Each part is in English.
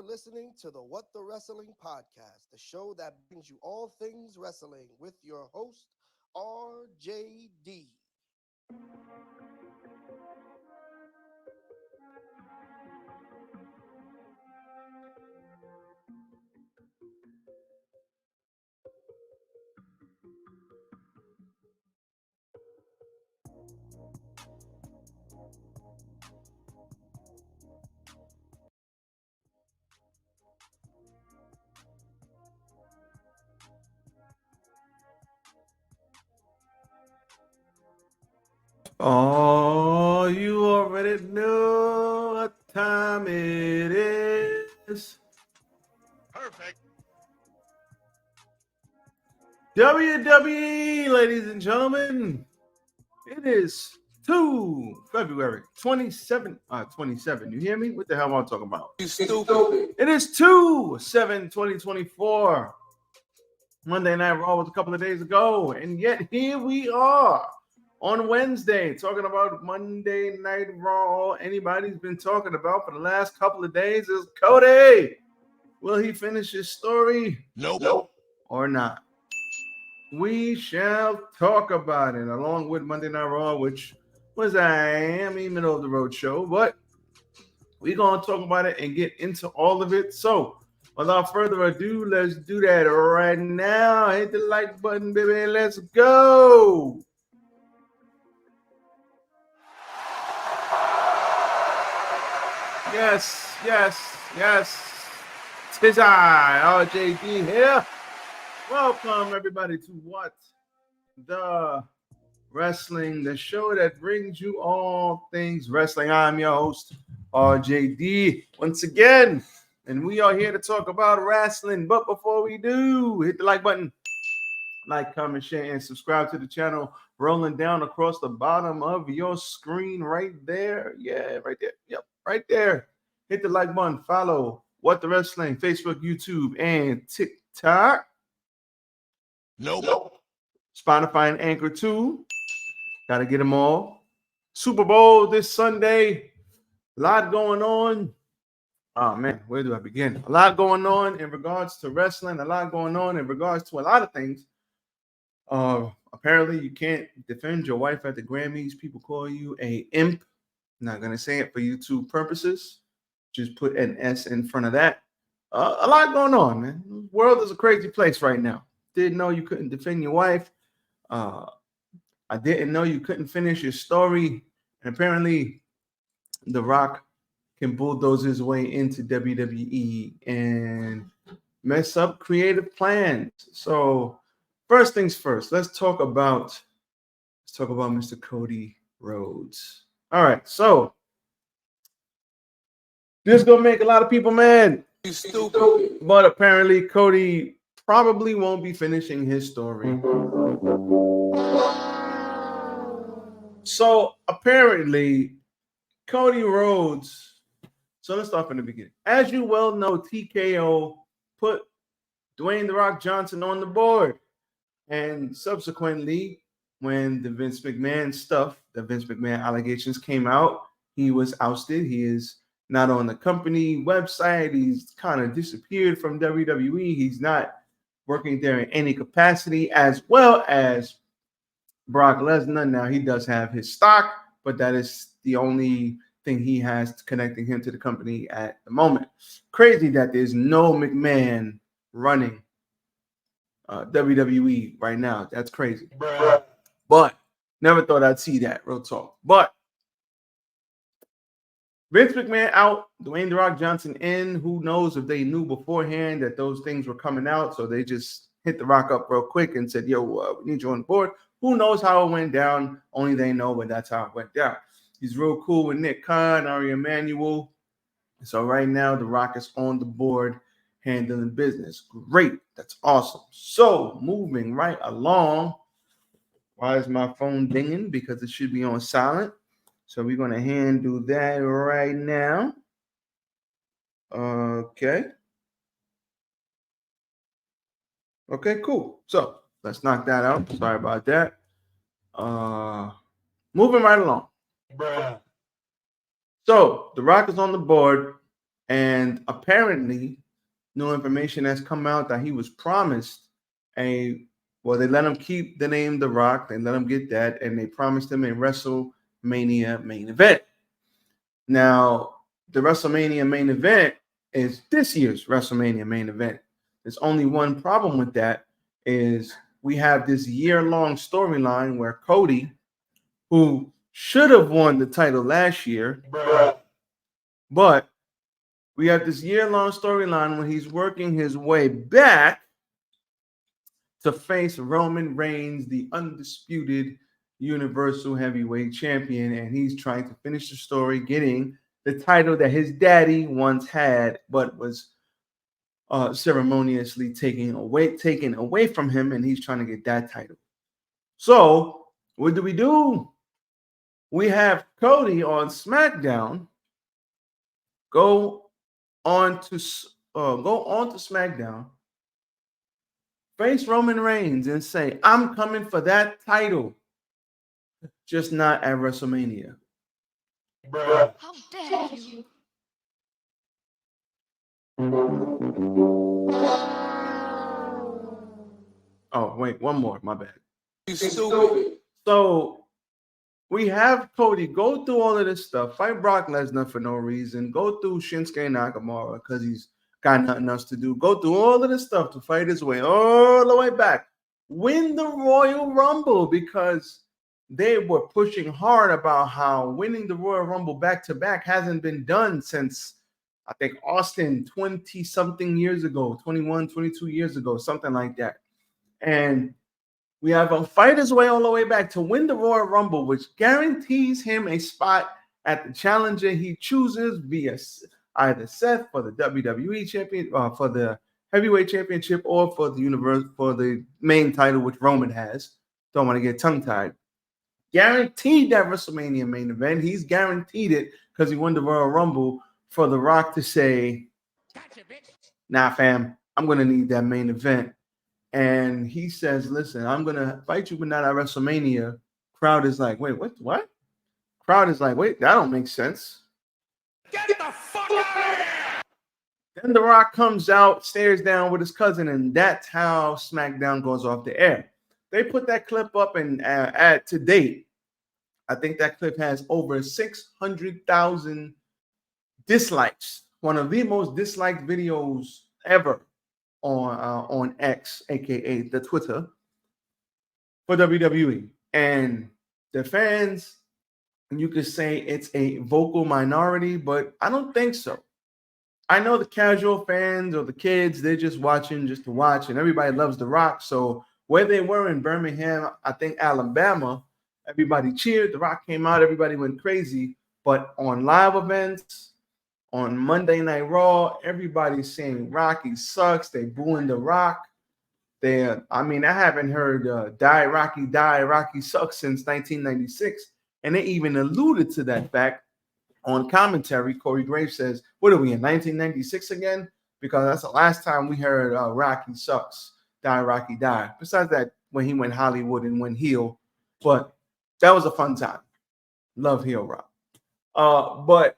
listening to the What the Wrestling Podcast, the show that brings you all things wrestling with your host, RJD. Oh, you already know what time it is. Perfect. WWE, ladies and gentlemen. It is February 27. 27. You hear me? What the hell am I talking about? You stupid. It is 2/7/2024. Monday Night Raw was a couple of days ago, and yet here we are on Wednesday talking about Monday Night Raw. All anybody's been talking about for the last couple of days is Cody. Will he finish his story? Nope. Or not? We shall talk about it along with Monday Night Raw, which was a middle of the road show, but we're going to talk about it and get into all of it. So without further ado, let's do that right now. Hit the like button, baby. Let's go. Yes. Tis I, RJD here. Welcome, everybody, to What the Wrestling, the show that brings you all things wrestling. I'm your host, RJD, once again, and we are here to talk about wrestling. But before we do, hit the like button, like, comment, share, and subscribe to the channel. Rolling down across the bottom of your screen right there. Yeah, right there. Yep, right there. Hit the like button. Follow What the Wrestling, Facebook, YouTube, and TikTok. Nope. Spotify and Anchor too. Got to get them all. Super Bowl this Sunday. A lot going on. Oh, man, where do I begin? A lot going on in regards to wrestling. A lot going on in regards to a lot of things. Apparently, you can't defend your wife at the Grammys. People call you a imp. I'm not going to say it for YouTube purposes. Just put an S in front of that. A lot going on, man. The world is a crazy place right now. Didn't know you couldn't defend your wife. I didn't know you couldn't finish your story. And apparently, The Rock can bulldoze his way into WWE and mess up creative plans. So, first things first, let's talk about Mr. Cody Rhodes. All right, so this is gonna make a lot of people mad. You stupid. But apparently, Cody probably won't be finishing his story. So apparently, Cody Rhodes. So let's start from the beginning. As you well know, TKO put Dwayne "The Rock" Johnson on the board. And subsequently, when the Vince McMahon allegations came out, he was ousted. He is not on the company website. He's kind of disappeared from WWE. He's not working there in any capacity, as well as Brock Lesnar. Now, he does have his stock, but that is the only thing he has connecting him to the company at the moment. Crazy that there's no McMahon running WWE right now. That's crazy. Bruh. But never thought I'd see that, real talk. But Vince McMahon out, Dwayne "The Rock" Johnson in. Who knows if they knew beforehand that those things were coming out, so they just hit The Rock up real quick and said, yo, we need you on the board. Who knows how it went down? Only they know, but that's how it went down. He's real cool with Nick Khan, Ari Emanuel. So right now, The Rock is on the board handling business. Great. That's awesome. So moving right along. Why is my phone dinging? Because it should be on silent. So we're going to handle that right now. Okay. Okay, cool. So let's knock that out. Sorry about that. Moving right along. Bruh. So The Rock is on the board, And apparently, new information has come out that he was promised they let him keep the name The Rock. They let him get that, and they promised him a WrestleMania main event. Now, the WrestleMania main event is this year's WrestleMania main event. There's only one problem with that is we have this year-long storyline where Cody, who should have won the title last year, but we have this year-long storyline when he's working his way back to face Roman Reigns, the undisputed Universal Heavyweight Champion, and he's trying to finish the story, getting the title that his daddy once had, but was ceremoniously taken away from him, and he's trying to get that title. So, what do? We have Cody on SmackDown go on to SmackDown, face Roman Reigns, and say, "I'm coming for that title, just not at WrestleMania." Bruh. How dare you? Oh, wait, one more. My bad. You stupid. So we have Cody go through all of this stuff, fight Brock Lesnar for no reason, go through Shinsuke Nakamura because he's got nothing else to do, go through all of this stuff to fight his way all the way back, win the Royal Rumble because they were pushing hard about how winning the Royal Rumble back-to-back hasn't been done since, I think, Austin 20-something years ago, 21, 22 years ago, something like that. And we have him fight his way all the way back to win the Royal Rumble, which guarantees him a spot at the challenger he chooses via either Seth for the WWE champion, for the heavyweight championship, or for the main title, which Roman has. Don't want to get tongue-tied. Guaranteed that WrestleMania main event. He's guaranteed it because he won the Royal Rumble for The Rock to say, Gotcha, bitch. "Nah, fam, I'm going to need that main event." And he says, "Listen, I'm going to fight you, but not at WrestleMania." Crowd is like, "Wait, what? Crowd is like, "Wait, that don't make sense." Get the fuck out of here! Then The Rock comes out, stares down with his cousin, and that's how SmackDown goes off the air. They put that clip up and add to date. I think that clip has over 600,000 dislikes. One of the most disliked videos ever on X, aka the Twitter, for WWE. And the fans, you could say it's a vocal minority, but I don't think so. I know the casual fans or the kids, they're just watching just to watch, and everybody loves The Rock. So where they were in Birmingham, I think Alabama, everybody cheered. The Rock came out, everybody went crazy. But on live events, on Monday Night Raw, everybody's saying Rocky sucks. They booing The Rock. I haven't heard Die Rocky sucks since 1996. And they even alluded to that fact on commentary. Corey Graves says, "What are we in 1996 again?" Because that's the last time we heard Rocky sucks, Die Rocky die. Besides that, when he went Hollywood and went heel. But that was a fun time. Love heel Rock. But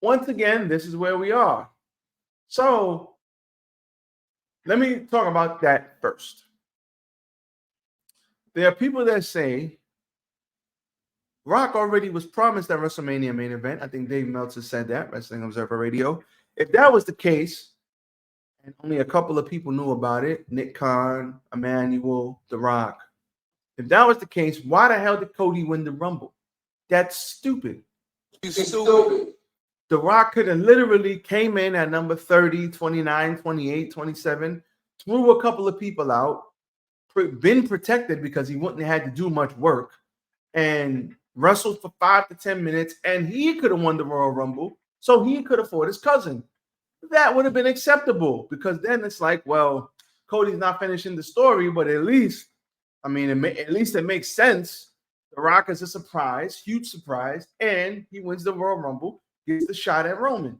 once again, this is where we are. So let me talk about that first. There are people that say Rock already was promised that WrestleMania main event. I think Dave Meltzer said that, Wrestling Observer Radio. If that was the case, and only a couple of people knew about it, Nick Khan, Emmanuel, The Rock. If that was the case, why the hell did Cody win the Rumble? That's stupid. You stupid. The Rock could have literally came in at number 30, 29, 28, 27, threw a couple of people out, been protected because he wouldn't have had to do much work, and wrestled for 5 to 10 minutes, and he could have won the Royal Rumble, so he could afford his cousin. That would have been acceptable, because then it's like, well, Cody's not finishing the story, but at least it makes sense. The Rock is a surprise, huge surprise, and he wins the Royal Rumble, gets the shot at Roman.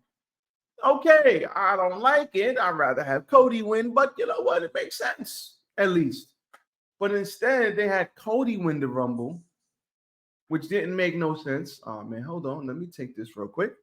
Okay, I don't like it. I'd rather have Cody win, but you know what? It makes sense, at least. But instead, they had Cody win the Rumble, which didn't make no sense. Oh, man, hold on. Let me take this real quick.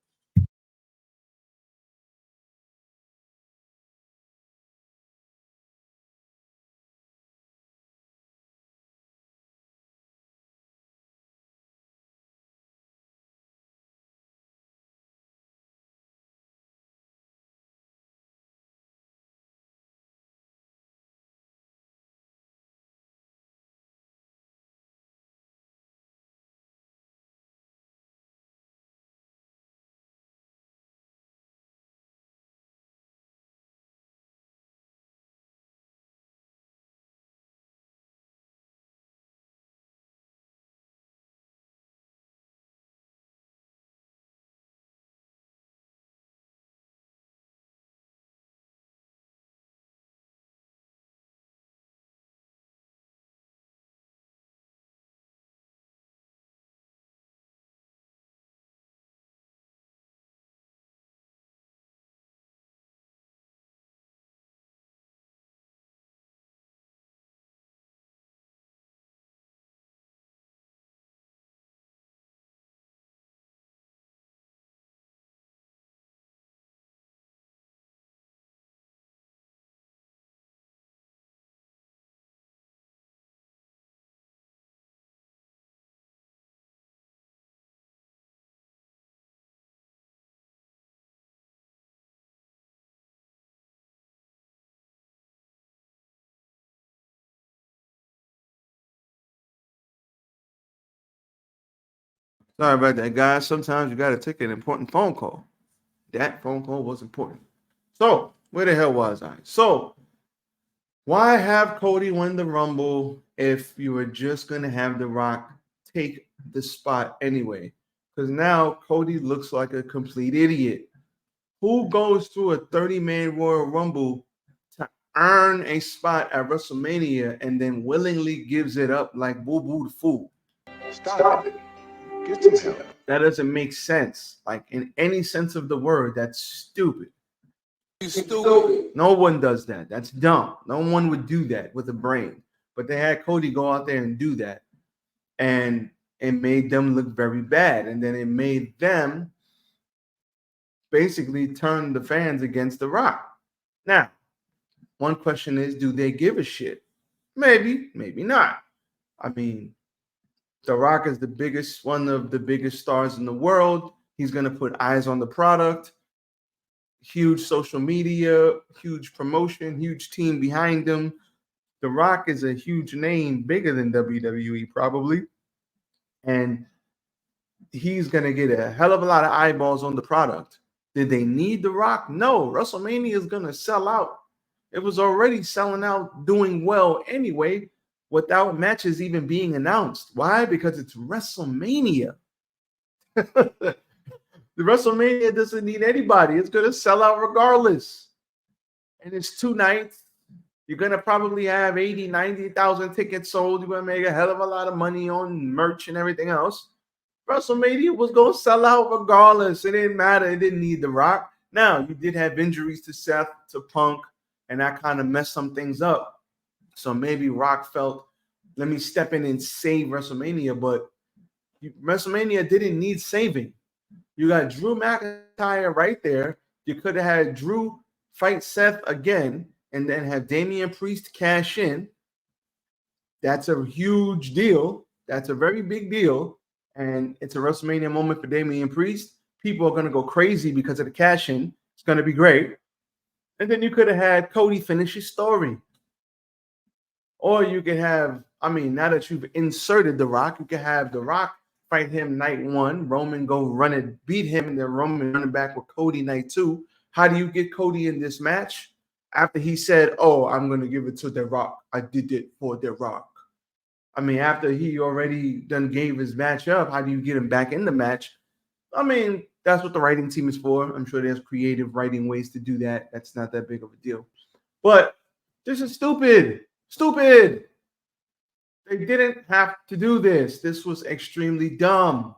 Sorry about that, guys. Sometimes you got to take an important phone call. That phone call was important. So, where the hell was I? So, why have Cody win the Rumble if you were just going to have The Rock take the spot anyway? Because now Cody looks like a complete idiot. Who goes through a 30-man Royal Rumble to earn a spot at WrestleMania and then willingly gives it up like Boo Boo the Fool? Stop it. Get some help. That doesn't make sense. Like, in any sense of the word, that's stupid. You stupid. No one does that. That's dumb. No one would do that with a brain. But they had Cody go out there and do that. And it made them look very bad. And then it made them basically turn the fans against The Rock. Now, one question is, do they give a shit? Maybe, maybe not. I mean, The Rock is one of the biggest stars in the world. He's going to put eyes on the product. Huge social media, huge promotion, huge team behind him. The Rock is a huge name, bigger than WWE probably. And he's going to get a hell of a lot of eyeballs on the product. Did they need The Rock? No. WrestleMania is going to sell out. It was already selling out, doing well anyway, without matches even being announced. Why? Because it's WrestleMania. The WrestleMania doesn't need anybody. It's going to sell out regardless. And it's 2 nights. You're going to probably have 80, 90,000 tickets sold. You're going to make a hell of a lot of money on merch and everything else. WrestleMania was going to sell out regardless. It didn't matter. It didn't need The Rock. Now, you did have injuries to Seth, to Punk, and that kind of messed some things up. So maybe Rock felt, let me step in and save WrestleMania. But WrestleMania didn't need saving. You got Drew McIntyre right there. You could have had Drew fight Seth again and then have Damian Priest cash in. That's a huge deal. That's a very big deal. And it's a WrestleMania moment for Damian Priest. People are going to go crazy because of the cash in. It's going to be great. And then you could have had Cody finish his story. Or you could have, now that you've inserted The Rock, you could have The Rock fight him night 1, Roman go run it, beat him, and then Roman running back with Cody night 2. How do you get Cody in this match? After he said, oh, I'm going to give it to The Rock. I did it for The Rock. After he already done gave his match up, how do you get him back in the match? That's what the writing team is for. I'm sure there's creative writing ways to do that. That's not that big of a deal. But this is stupid. Stupid. They didn't have to do this. This was extremely dumb.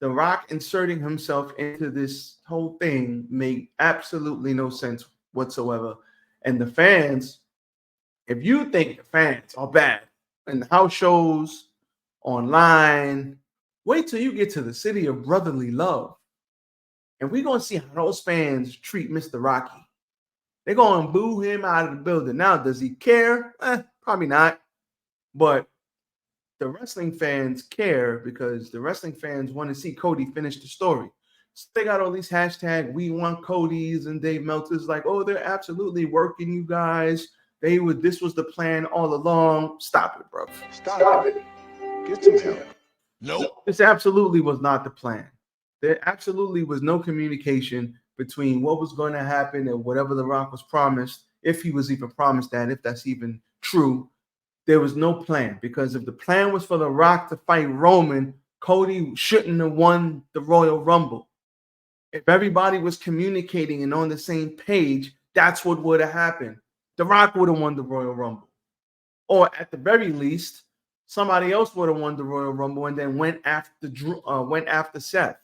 The Rock inserting himself into this whole thing made absolutely no sense whatsoever. And the fans, if you think the fans are bad in house shows, online, wait till you get to the city of brotherly love. And we're going to see how those fans treat Mr. Rocky. They're going to boo him out of the building. Now, does he care? Probably not. But the wrestling fans care because the wrestling fans want to see Cody finish the story. So they got all these hashtag we want Cody's and Dave Meltzer's like, oh, they're absolutely working you guys. This was the plan all along. Stop it, bro. Stop it. Get some help. Nope. This absolutely was not the plan. There absolutely was no communication between what was going to happen and whatever The Rock was promised, if he was even promised that, if that's even true. There was no plan, because if the plan was for The Rock to fight Roman, Cody shouldn't have won the Royal Rumble. If everybody was communicating and on the same page, that's what would have happened. The Rock would have won the Royal Rumble. Or at the very least, somebody else would have won the Royal Rumble and then went after Seth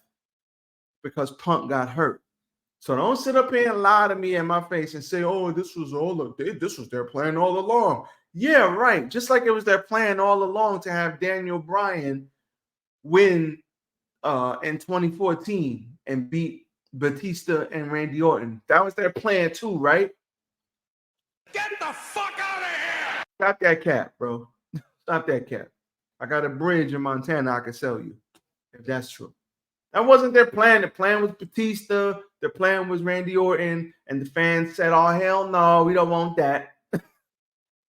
because Punk got hurt. So don't sit up here and lie to me in my face and say, oh, this was their plan all along. Yeah, right. Just like it was their plan all along to have Daniel Bryan win in 2014 and beat Batista and Randy Orton. That was their plan too, right? Get the fuck out of here! Stop that cap, bro. Stop that cap. I got a bridge in Montana I can sell you, if that's true. That wasn't their plan. The plan was Batista. The plan was Randy Orton. And the fans said, oh, hell no, we don't want that.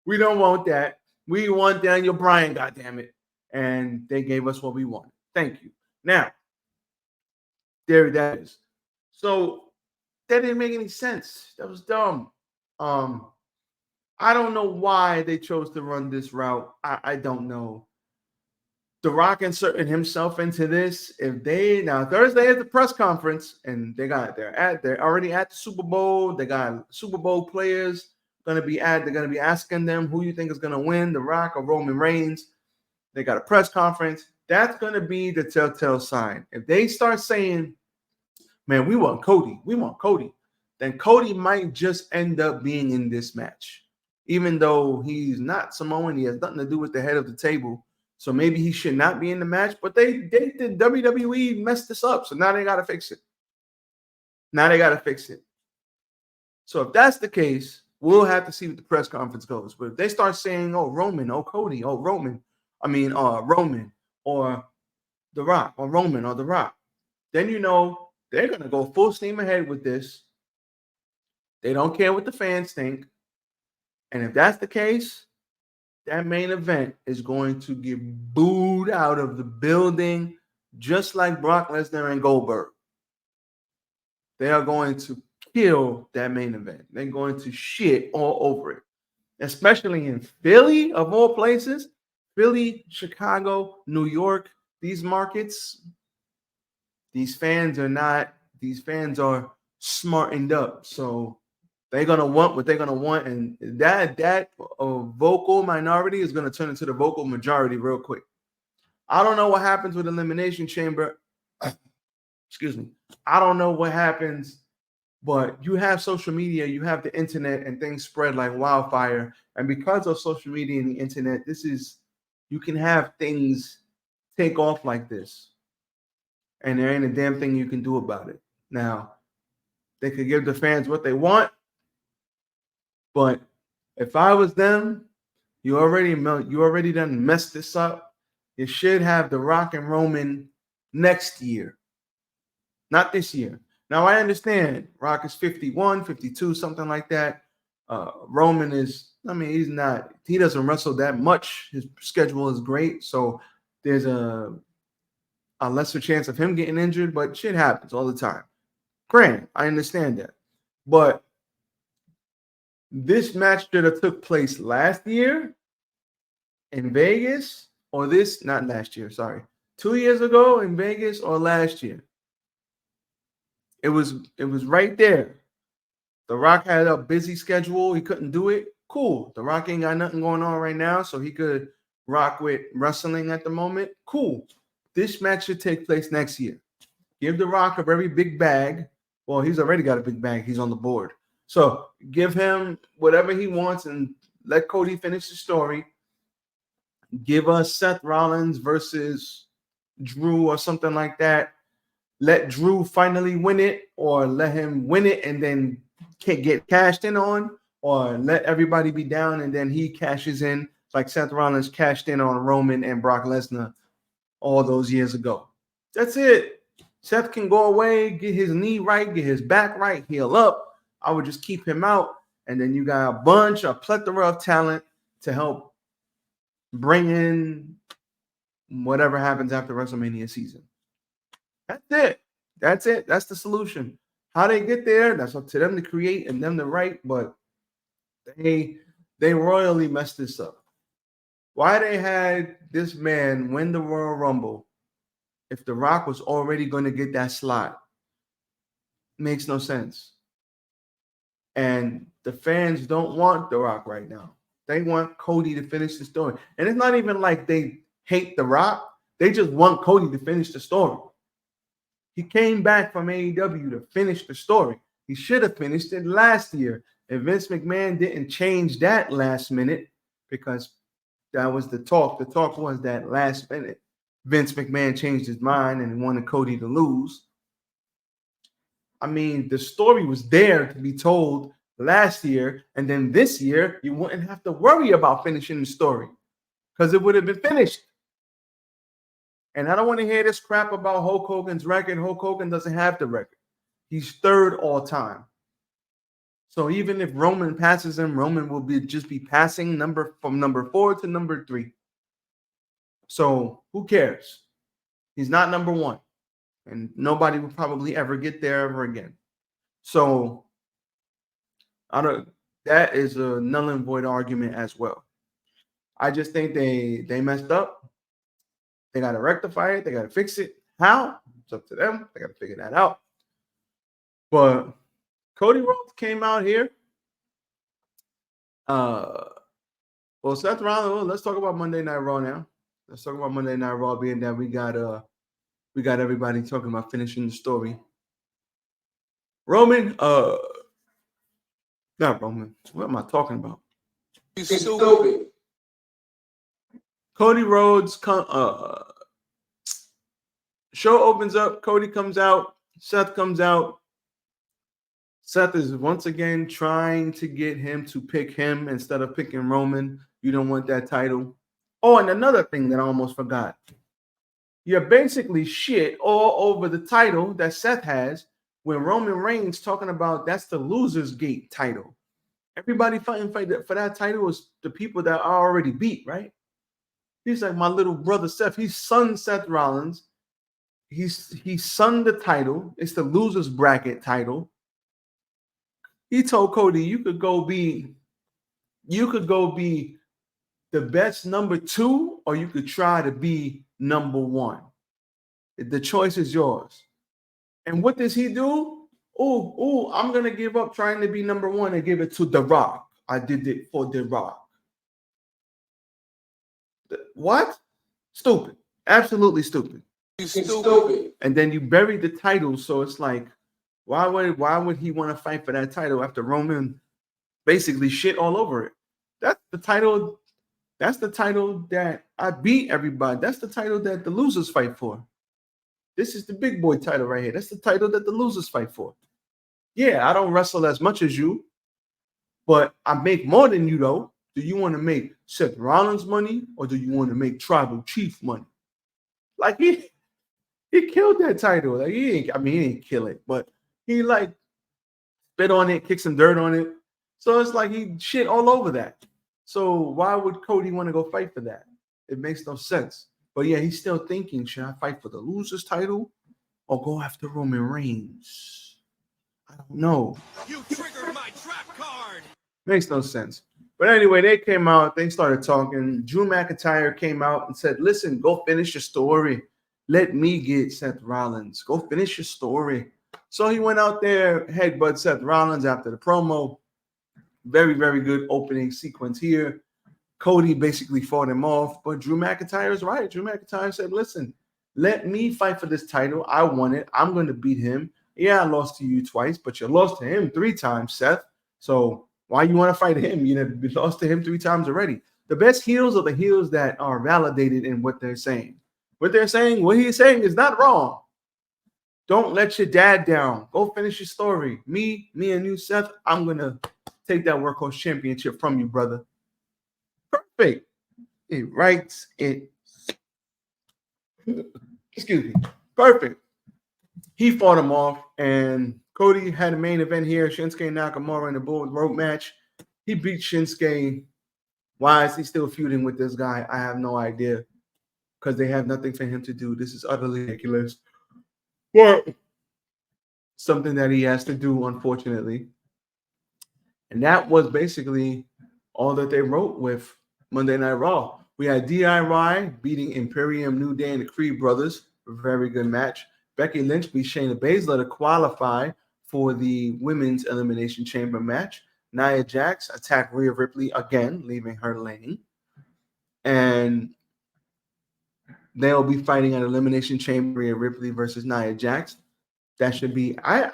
We don't want that. We want Daniel Bryan, goddammit. And they gave us what we wanted. Thank you. Now, there that is. So that didn't make any sense. That was dumb. I don't know why they chose to run this route. I don't know. The Rock inserting himself into this. If they now Thursday at the press conference, and they're already at the Super Bowl. They got Super Bowl players gonna be at. They're gonna be asking them who you think is gonna win, The Rock or Roman Reigns. They got a press conference. That's gonna be the telltale sign. If they start saying, "Man, we want Cody. We want Cody," then Cody might just end up being in this match. Even though he's not Samoan, he has nothing to do with the head of the table. So maybe he should not be in the match. But they did WWE messed this up. So now they got to fix it. So if that's the case, we'll have to see what the press conference goes. But if they start saying, "Oh, Roman, oh, Cody, oh, Roman," Roman or The Rock, or Roman or The Rock, then you know they're going to go full steam ahead with this. They don't care what the fans think. And if that's the case, that main event is going to get booed out of the building, just like Brock Lesnar and Goldberg. They are going to kill that main event. They're going to shit all over it, especially in Philly, of all places. Philly, Chicago, New York, these markets, these fans are smartened up. So they're going to want what they're going to want. And that vocal minority is going to turn into the vocal majority real quick. I don't know what happens with Elimination Chamber. Excuse me. I don't know what happens, but you have social media, you have the internet, and things spread like wildfire. And because of social media and the internet, you can have things take off like this. And there ain't a damn thing you can do about it. Now, they could give the fans what they want. But if I was them, you already done messed this up. You should have The Rock and Roman next year, not this year. Now, I understand Rock is 51, 52, something like that. Roman he doesn't wrestle that much. His schedule is great. So there's a lesser chance of him getting injured, but shit happens all the time. Granted, I understand that. But this match should have took place last year in Vegas, or not last year, sorry. 2 years ago in Vegas or last year. It was right there. The Rock had a busy schedule. He couldn't do it. Cool. The Rock ain't got nothing going on right now, so he could rock with wrestling at the moment. Cool. This match should take place next year. Give The Rock a very big bag. Well, he's already got a big bag. He's on the board. So give him whatever he wants and let Cody finish the story. Give us Seth Rollins versus Drew or something like that. Let Drew finally win it, or let him win it and then get cashed in on, or let everybody be down and then he cashes in like Seth Rollins cashed in on Roman and Brock Lesnar all those years ago. That's it. Seth can go away, get his knee right, get his back right, heal up. I would just keep him out, and then you got a plethora of talent to help bring in whatever happens after WrestleMania season. That's it. That's the solution. How they get there, that's up to them to create and them to write, but they royally messed this up. Why they had this man win the Royal Rumble if The Rock was already going to get that slot? Makes no sense. And the fans don't want The Rock right now. They want Cody to finish the story. And it's not even like they hate The Rock. They just want Cody to finish the story. He came back from AEW to finish the story. He should have finished it last year. And Vince McMahon didn't change that last minute, because that was the talk. The talk was that last minute Vince McMahon changed his mind and wanted Cody to lose. I mean, the story was there to be told last year, and then this year you wouldn't have to worry about finishing the story because it would have been finished. And I don't want to hear this crap about Hulk Hogan's record. Hulk Hogan doesn't have the record. He's third all time. So even if Roman passes him, Roman will just be passing from number 4 to number 3. So who cares? He's not number one. And nobody will probably ever get there ever again. So that is a null and void argument as well. I just think they messed up. They got to rectify it. They got to fix it. How? It's up to them. They got to figure that out. But Cody Rhodes came out here. Well, Seth Rollins. Let's talk about Monday Night Raw now. Let's talk about Monday Night Raw, being that we got everybody talking about finishing the story. Roman, not Roman. What am I talking about? You stupid. Cody Rhodes show opens up. Cody comes out. Seth comes out. Seth is once again trying to get him to pick him instead of picking Roman. You don't want that title. Oh, and another thing that I almost forgot. You're basically shit all over the title that Seth has when Roman Reigns talking about that's the loser's gate title. Everybody fighting for that title is the people that are already beat, right? He's like my little brother Seth. He's son Seth Rollins. He's son the title. It's the loser's bracket title. He told Cody, you could go be the best number 2, or you could try to be number 1. The choice is yours. And what does he do? Oh, I'm gonna give up trying to be number 1 and give it to The Rock. I did it for The Rock. What? Stupid. Absolutely stupid. You stupid. And then you buried the title, so it's like, why would he want to fight for that title after Roman basically shit all over it? That's the title that I beat everybody. That's the title that the losers fight for. This is the big boy title right here. That's the title that the losers fight for. Yeah, I don't wrestle as much as you, but I make more than you though. Do you want to make Seth Rollins money, or do you want to make Tribal Chief money? Like he killed that title. Like he didn't kill it, but he like spit on it, kicked some dirt on it. So it's like he shit all over that. So why would Cody want to go fight for that? It makes no sense. But yeah, he's still thinking, should I fight for the loser's title or go after Roman Reigns? I don't know. You triggered my trap card. Makes no sense. But anyway, they came out. They started talking. Drew McIntyre came out and said, listen, go finish your story. Let me get Seth Rollins. Go finish your story. So he went out there, headbutt Seth Rollins after the promo. Very, very good opening sequence here. Cody basically fought him off, but Drew McIntyre is right. Drew McIntyre said, listen, let me fight for this title. I won it. I'm going to beat him. Yeah, I lost to you twice, but you lost to him 3 times, Seth. So why you want to fight him? You lost to him 3 times already. The best heels are the heels that are validated in what they're saying. What he's saying is not wrong. Don't let your dad down. Go finish your story. Me and you, Seth, I'm going to take that Workhorse Championship from you, brother. Perfect. It writes it. Excuse me. Perfect. He fought him off, and Cody had a main event here. Shinsuke Nakamura in a bull rope match. He beat Shinsuke. Why is he still feuding with this guy? I have no idea. Because they have nothing for him to do. This is utterly ridiculous. But something that he has to do, unfortunately. And that was basically all that they wrote with Monday Night Raw. We had DIY beating Imperium, New Day, and the Creed Brothers. Very good match. Becky Lynch beat Shayna Baszler to qualify for the Women's Elimination Chamber match. Nia Jax attacked Rhea Ripley again, leaving her lane. And they'll be fighting at Elimination Chamber, Rhea Ripley versus Nia Jax. That should be that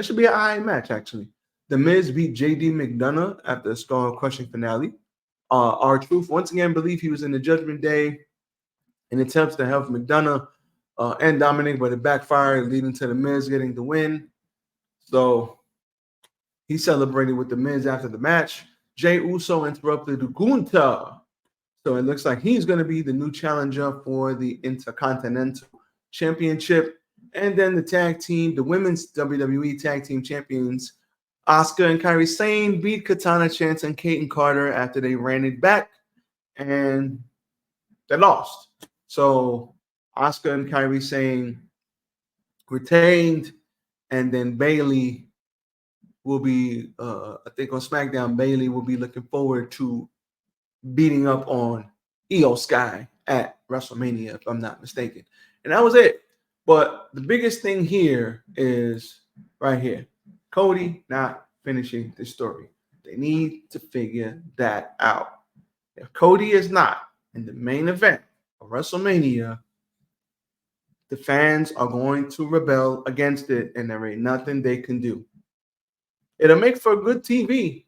should be an eye match, actually. The Miz beat JD McDonough at the Skull Crushing finale. R-Truth once again believed he was in the Judgment Day in attempts to help McDonough and Dominic, but it backfired, leading to the Miz getting the win. So he celebrated with the Miz after the match. Jey Uso interrupted Gunther. So it looks like he's going to be the new challenger for the Intercontinental Championship. And then the tag team, the women's WWE tag team champions, Asuka and Kairi Sane beat Katana Chance and Kate Carter after they ran it back, and they lost. So Asuka and Kyrie saying retained, and then Bayley will be, I think on SmackDown, Bayley will be looking forward to beating up on Io Sky at WrestleMania, if I'm not mistaken. And that was it. But the biggest thing here is right here. Cody not finishing the story. They need to figure that out. If Cody is not in the main event of WrestleMania, the fans are going to rebel against it, and there ain't nothing they can do. It'll make for good TV,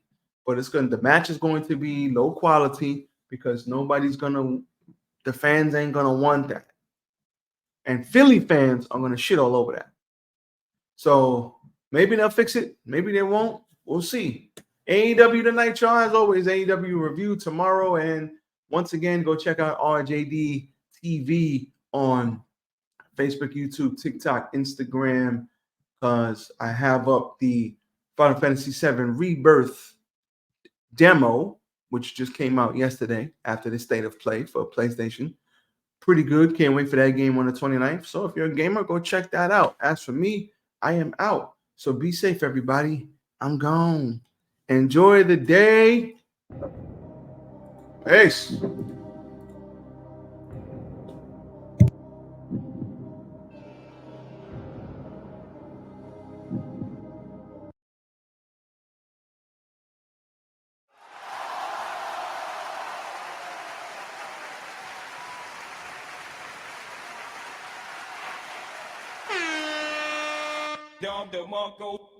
but the match is going to be low quality because the fans ain't gonna want that. And Philly fans are gonna shit all over that. So maybe they'll fix it, maybe they won't. We'll see. AEW Tonight Show, as always, AEW review tomorrow. And once again, go check out RJD TV on Facebook, YouTube, TikTok, Instagram, because I have up the Final Fantasy VII Rebirth demo, which just came out yesterday after the state of play for PlayStation. Pretty good. Can't wait for that game on the 29th. So if you're a gamer, go check that out. As for me, I am out. So be safe, everybody. I'm gone. Enjoy the day. Peace. Dom DeMarco.